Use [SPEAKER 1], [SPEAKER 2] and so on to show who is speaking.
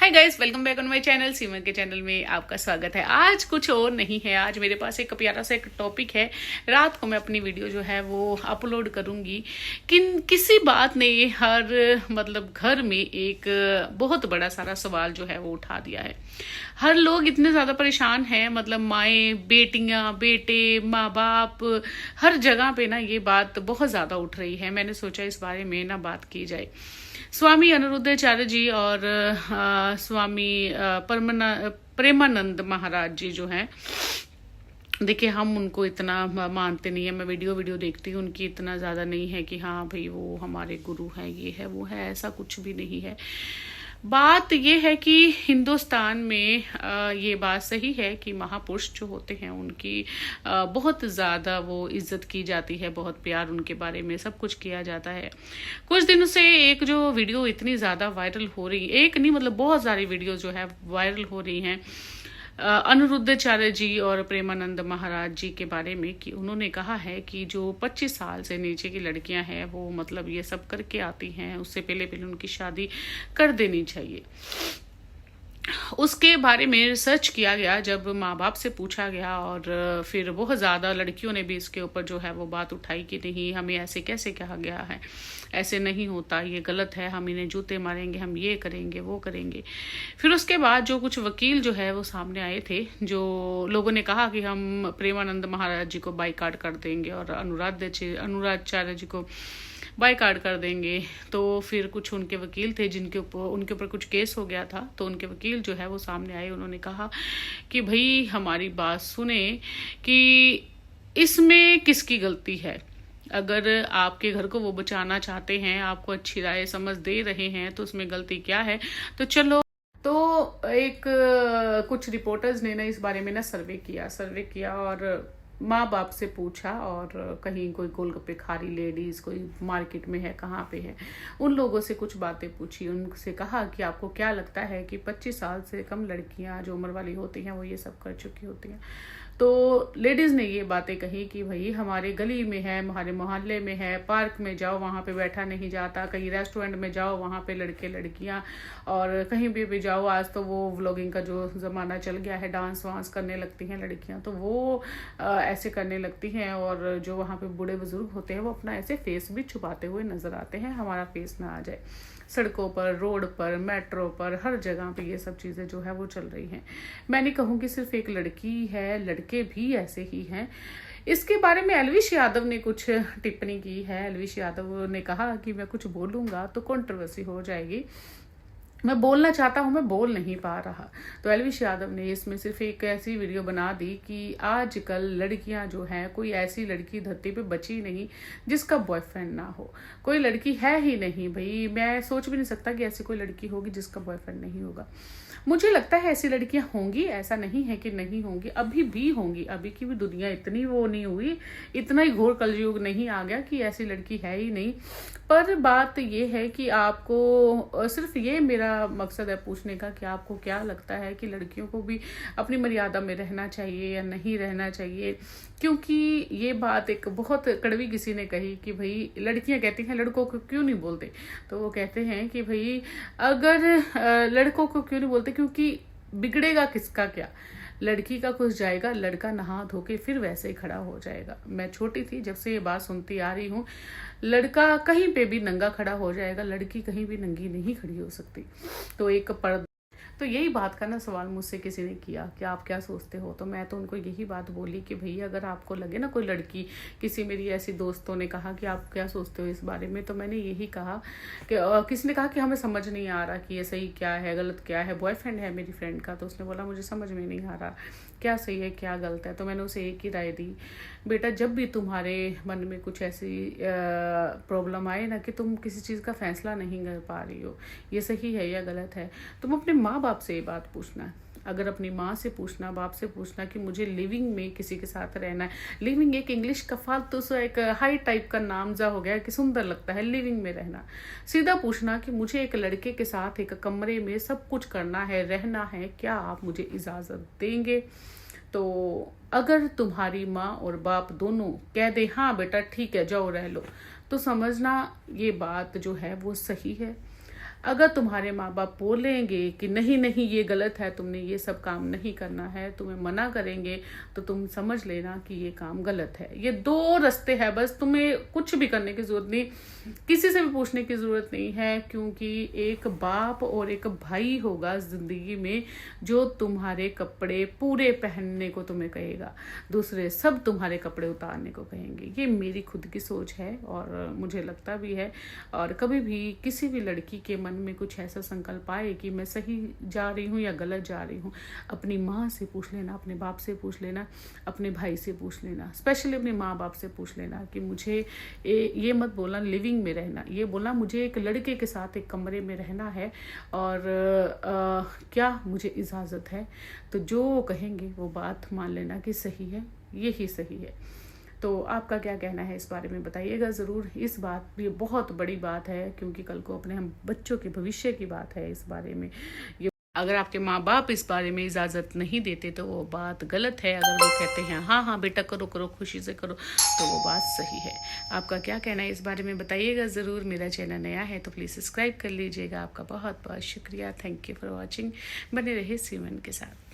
[SPEAKER 1] Hi guys, welcome back on my channel. Seema के channel में आपका स्वागत है। आज कुछ और नहीं है, आज मेरे पास एक प्यारा सा एक टॉपिक है। रात को मैं अपनी वीडियो जो है वो अपलोड करूंगी। किसी बात ने हर घर में एक बहुत बड़ा सारा सवाल जो है वो उठा दिया है। हर लोग इतने ज्यादा परेशान हैं, माएँ, बेटियां, बेटे, माँ बाप, हर जगह पे ना ये बात बहुत ज्यादा उठ रही है। मैंने सोचा इस बारे में ना बात की जाए। स्वामी अनिरुद्धाचार्य जी और स्वामी प्रेमानंद महाराज जी जो हैं, देखिए हम उनको इतना मानते नहीं है। मैं वीडियो देखती हूँ, उनकी इतना ज़्यादा नहीं है कि हाँ भाई वो हमारे गुरु हैं, ये है वो है, ऐसा कुछ भी नहीं है। बात ये है कि हिंदुस्तान में ये बात सही है कि महापुरुष जो होते हैं उनकी बहुत ज़्यादा वो इज्जत की जाती है, बहुत प्यार उनके बारे में सब कुछ किया जाता है। कुछ दिनों से एक जो वीडियो इतनी ज़्यादा वायरल हो रही, एक नहीं बहुत सारी वीडियो जो है वायरल हो रही हैं अनिरुद्धाचार्य जी और प्रेमानंद महाराज जी के बारे में, कि उन्होंने कहा है कि जो 25 साल से नीचे की लड़कियां हैं वो ये सब करके आती हैं, उससे पहले उनकी शादी कर देनी चाहिए। उसके बारे में रिसर्च किया गया, जब माँ बाप से पूछा गया, और फिर बहुत ज़्यादा लड़कियों ने भी इसके ऊपर जो है वो बात उठाई कि नहीं, हमें ऐसे कैसे कहा गया है, ऐसे नहीं होता, ये गलत है, हम इन्हें जूते मारेंगे, हम ये करेंगे वो करेंगे। फिर उसके बाद जो कुछ वकील जो है वो सामने आए थे, जो लोगों ने कहा कि हम प्रेमानंद महाराज जी को बाइकाट कर देंगे और अनुराधाचार्य जी को बाइकाट कर देंगे। तो फिर कुछ उनके वकील थे उनके ऊपर कुछ केस हो गया था, तो उनके वकील जो है वो सामने आए। उन्होंने कहा कि भाई हमारी बात सुने कि इसमें किसकी गलती है। अगर आपके घर को वो बचाना चाहते हैं, आपको अच्छी राय समझ दे रहे हैं, तो उसमें गलती क्या है। तो चलो, तो एक कुछ रिपोर्टर्स ने ना इस बारे में ना सर्वे किया और माँ बाप से पूछा, और कहीं कोई गोलगप्पे खा रही लेडीज, कोई मार्केट में है, कहाँ पे है, उन लोगों से कुछ बातें पूछी। उनसे कहा कि आपको क्या लगता है कि 25 साल से कम लड़कियां जो उम्र वाली होती हैं वो ये सब कर चुकी होती हैं। तो लेडीज ने ये बातें कही कि भाई हमारे गली में है, हमारे मोहल्ले में है, पार्क में जाओ वहाँ पे बैठा नहीं जाता, कहीं रेस्टोरेंट में जाओ वहाँ पे लड़के लड़कियाँ, और कहीं भी जाओ, आज तो वो व्लॉगिंग का जो ज़माना चल गया है, डांस वांस करने लगती हैं लड़कियाँ, तो वो ऐसे करने लगती हैं। और जो वहाँ पे बूढ़े बुजुर्ग होते हैं वो अपना ऐसे फेस भी छुपाते हुए नजर आते हैं, हमारा फेस ना आ जाए। सड़कों पर, रोड पर, मेट्रो पर, हर जगह पे ये सब चीज़ें जो है वो चल रही हैं। मैं नहीं कहूँगी सिर्फ एक लड़की है, लड़के भी ऐसे ही हैं। इसके बारे में एलविश यादव ने कुछ टिप्पणी की है। एलविश यादव ने कहा कि मैं कुछ बोलूँगा तो कंट्रोवर्सी हो जाएगी, मैं बोलना चाहता हूँ, मैं बोल नहीं पा रहा। तो एलविश यादव ने इसमें सिर्फ एक ऐसी वीडियो बना दी कि आजकल लड़कियां जो हैं, कोई ऐसी लड़की धरती पे बची नहीं जिसका बॉयफ्रेंड ना हो। कोई लड़की है ही नहीं भाई, मैं सोच भी नहीं सकता कि ऐसी कोई लड़की होगी जिसका बॉयफ्रेंड नहीं होगा। मुझे लगता है ऐसी लड़कियां होंगी, ऐसा नहीं है कि नहीं होंगी, अभी भी होंगी। अभी की भी दुनिया इतनी वो नहीं हुई, इतना ही घोर कलयुग नहीं आ गया कि ऐसी लड़की है ही नहीं। पर बात ये है कि आपको सिर्फ ये मेरा मकसद है पूछने का कि आपको क्या लगता है कि लड़कियों को भी अपनी मर्यादा में रहना चाहिए या नहीं रहना चाहिए। क्योंकि ये बात एक बहुत कड़वी किसी ने कही कि भाई लड़कियां कहती हैं लड़कों को क्यों नहीं बोलते, तो वो कहते हैं कि भाई अगर लड़कों को क्यों नहीं बोलते, क्योंकि बिगड़ेगा किसका क्या। लड़की का कुछ जाएगा, लड़का नहा धो के फिर वैसे ही खड़ा हो जाएगा। मैं छोटी थी जब से ये बात सुनती आ रही हूँ, लड़का कहीं पे भी नंगा खड़ा हो जाएगा, लड़की कहीं भी नंगी नहीं खड़ी हो सकती। तो एक पर्दा, तो यही बात का ना सवाल मुझसे किसी ने किया कि आप क्या सोचते हो, तो मैं तो उनको यही बात बोली कि भैया अगर आपको लगे ना कोई लड़की, किसी मेरी ऐसी दोस्तों ने कहा कि आप क्या सोचते हो इस बारे में, तो मैंने यही कहा कि किसी ने कहा कि हमें समझ नहीं आ रहा कि ये सही क्या है गलत क्या है। बॉयफ्रेंड है मेरी फ्रेंड का, तो उसने बोला मुझे समझ में नहीं आ रहा क्या सही है क्या गलत है। तो मैंने उसे एक ही राय दी, बेटा जब भी तुम्हारे मन में कुछ ऐसी प्रॉब्लम आए ना कि तुम किसी चीज़ का फैसला नहीं कर पा रही हो, ये सही है या गलत है, तुम अपने माँ बाप से ये बात पूछना। अगर अपनी माँ से पूछना, बाप से पूछना कि मुझे लिविंग में किसी के साथ रहना है। लिविंग एक इंग्लिश का फालतू सा एक हाई टाइप का नाम जा हो गया कि सुंदर लगता है लिविंग में रहना। सीधा पूछना कि मुझे एक लड़के के साथ एक कमरे में सब कुछ करना है, रहना है, क्या आप मुझे इजाज़त देंगे। तो अगर तुम्हारी माँ और बाप दोनों कह दे हाँ बेटा ठीक है जाओ रह लो, तो समझना ये बात जो है वो सही है। अगर तुम्हारे माँ बाप बोलेंगे कि नहीं नहीं ये गलत है, तुमने ये सब काम नहीं करना है, तुम्हें मना करेंगे, तो तुम समझ लेना कि ये काम गलत है। ये दो रास्ते हैं बस, तुम्हें कुछ भी करने की जरूरत नहीं, किसी से भी पूछने की जरूरत नहीं है, क्योंकि एक बाप और एक भाई होगा जिंदगी में जो तुम्हारे कपड़े पूरे पहनने को तुम्हें कहेगा, दूसरे सब तुम्हारे कपड़े उतारने को कहेंगे। ये मेरी खुद की सोच है और मुझे लगता भी है। और कभी भी किसी भी लड़की के मन में कुछ ऐसा संकल्प आए कि मैं सही जा रही हूँ या गलत जा रही हूँ, अपनी माँ से पूछ लेना, अपने बाप से पूछ लेना, अपने भाई से पूछ लेना, स्पेशली अपने माँ बाप से पूछ लेना कि मुझे ये मत बोलना लिविंग में रहना, ये बोलना मुझे एक लड़के के साथ एक कमरे में रहना है और क्या मुझे इजाज़त है। तो जो कहेंगे वो बात मान लेना कि सही है, यही सही है। तो आपका क्या कहना है इस बारे में बताइएगा ज़रूर। इस बात ये बहुत बड़ी बात है, क्योंकि कल को अपने हम बच्चों के भविष्य की बात है। इस बारे में ये अगर आपके माँ बाप इस बारे में इजाज़त नहीं देते तो वो बात गलत है। अगर वो कहते हैं हाँ हाँ बेटा करो करो खुशी से करो, तो वो बात सही है। आपका क्या कहना है इस बारे में बताइएगा ज़रूर। मेरा चैनल नया है तो प्लीज़ सब्सक्राइब कर लीजिएगा। आपका बहुत बहुत शुक्रिया। Thank you for watching. बने रहे सीमन के साथ।